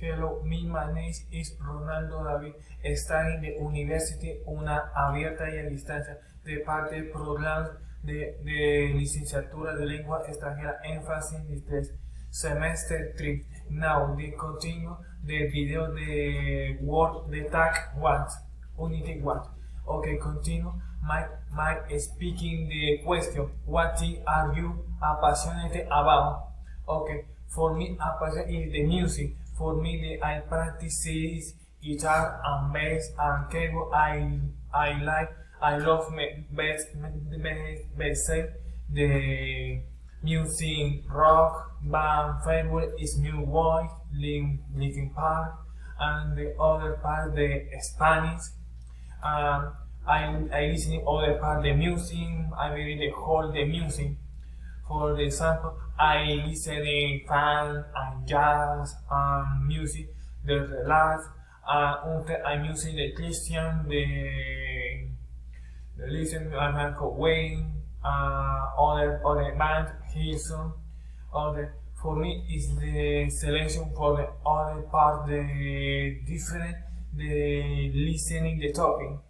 Hello, my name is Ronaldo David, studying the university, una abierta y a distancia, de parte de programas de licenciatura de lengua extranjera, énfasis en inglés, semester 3. Now, the continue the video de Word, the tag 1, unity 1. Okay, continue. Mike speaking the question, what are you passionate about? Okay, for me, passion is the music. For me, I practice guitar and bass and keyboard. I love best the music, rock, band favorite is New Voice, Linkin Park, and the other part the Spanish. I listen other part the music. I read the whole the music. For example, I listen to funk and jazz and music, the relax. I'm using the Christian, the listen Michael Wayne, other band, Hilson. Other for me is the selection for the other part, the different, the listening, the talking.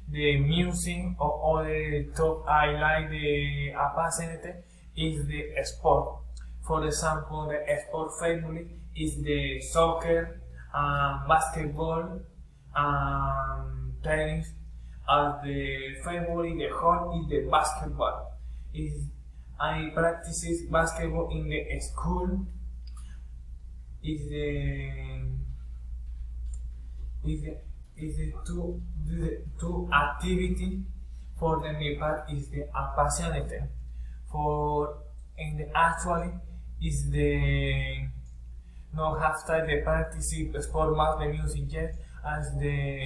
The music or other top I like the passionate is the sport. For example, the sport family is the soccer, basketball, tennis. As the favorite, the hobby is the basketball. I practice basketball in the school. Is the two activity for the my part is the passionate. For in the actually is the no have time the practice sport más the music yet as the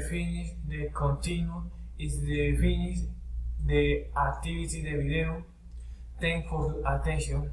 finish the continue is the finish the activity the video. Thank for your attention.